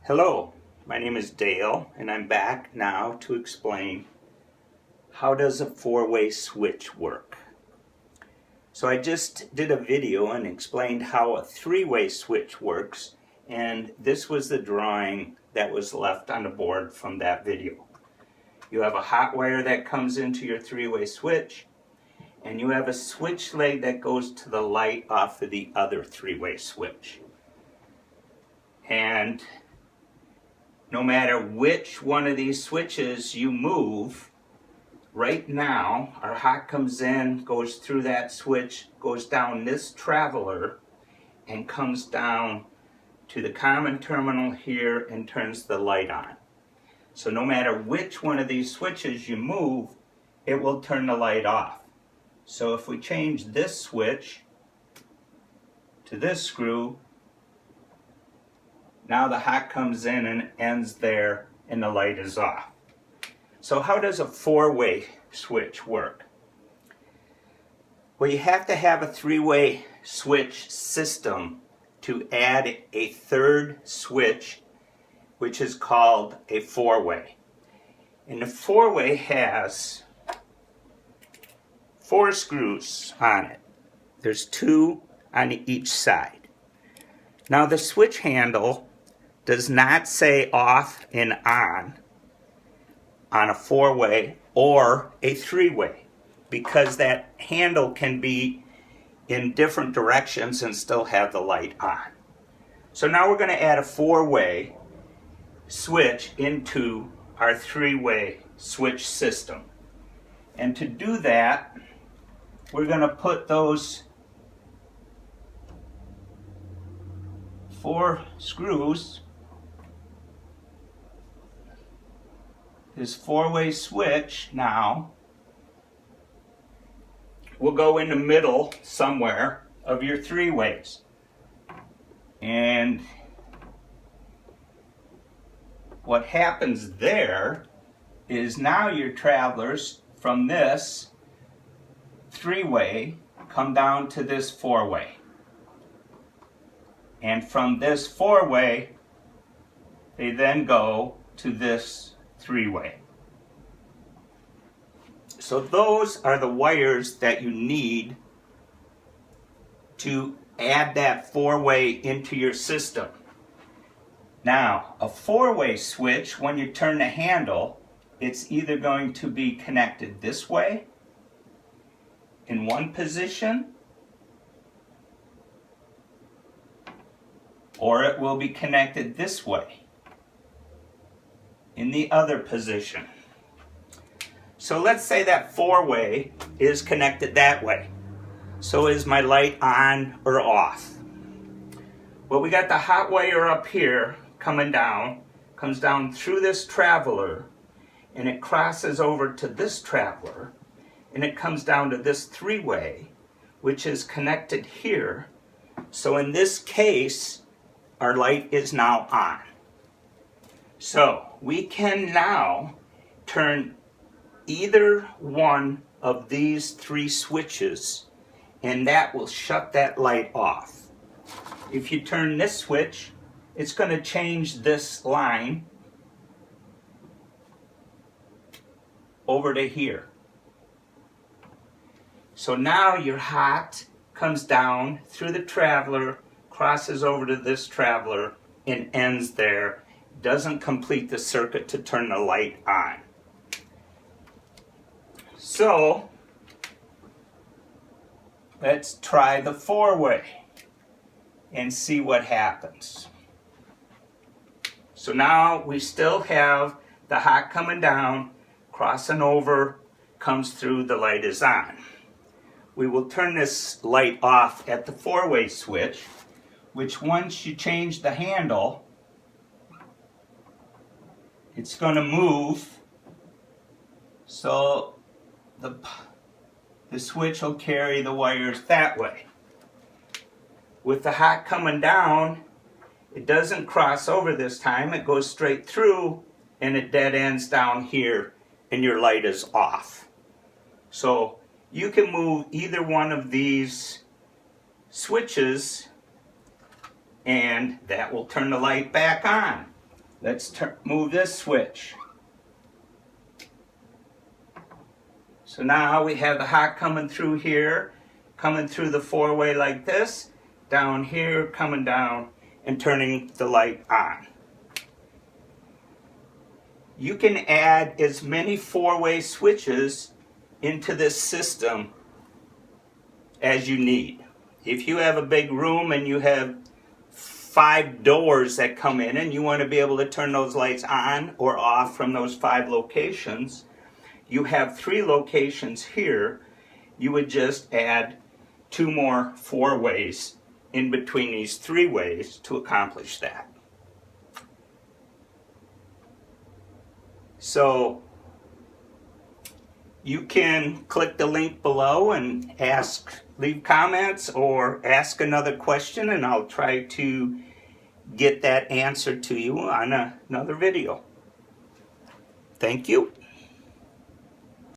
Hello, my name is Dale and I'm back now to explain how does a four-way switch work. So I just did a video and explained how a three-way switch works, and this was the drawing that was left on the board from that video. You have a hot wire that comes into your three-way switch, and you have a switch leg that goes to the light off of the other three-way switch. And no matter which one of these switches you move, right now our hot comes in, goes through that switch, goes down this traveler, and comes down to the common terminal here and turns the light on. So no matter which one of these switches you move, it will turn the light off. So if we change this switch to this screw, now the hot comes in and ends there and the light is off. So how does a four-way switch work? Well, you have to have a three-way switch system to add a third switch, which is called a four-way. And the four-way has 4 screws on it. There's 2 on each side. Now the switch handle does not say off and on a four-way or a three-way, because that handle can be in different directions and still have the light on. So now we're going to add a four-way switch into our three-way switch system. And to do that, we're going to put those 4 screws, this four-way switch now will go in the middle somewhere of your three-ways. And what happens there is now your travelers from this three-way come down to this four-way. And from this four-way, they then go to this three-way. So those are the wires that you need to add that four-way into your system. Now, a four-way switch, when you turn the handle, it's either going to be connected this way in one position, or it will be connected this way in the other position. So let's say that four-way is connected that way. So is my light on or off? Well, we got the hot wire up here coming down, comes down through this traveler, and it crosses over to this traveler, and it comes down to this three-way, which is connected here. So in this case, our light is now on. So we can now turn either one of these 3 switches, and that will shut that light off. If you turn this switch, it's going to change this line over to here. So now your hot comes down through the traveler, crosses over to this traveler, and ends there. Doesn't complete the circuit to turn the light on. So let's try the four-way and see what happens. So now we still have the hot coming down, crossing over, comes through, the light is on. We will turn this light off at the four-way switch, which once you change the handle, it's going to move, so the switch will carry the wires that way. With the hot coming down, it doesn't cross over this time, it goes straight through and it dead ends down here and your light is off. So you can move either one of these switches and that will turn the light back on. Let's move this switch. So now we have the hot coming through here, coming through the four-way like this, down here, coming down, and turning the light on. You can add as many four-way switches into this system as you need. If you have a big room and you have 5 doors that come in and you want to be able to turn those lights on or off from those 5 locations, you have 3 locations here. You would just add 2 more 4-ways in between these 3 ways to accomplish that. So you can click the link below and leave comments or ask another question, and I'll try to get that answer to you on another video. Thank you.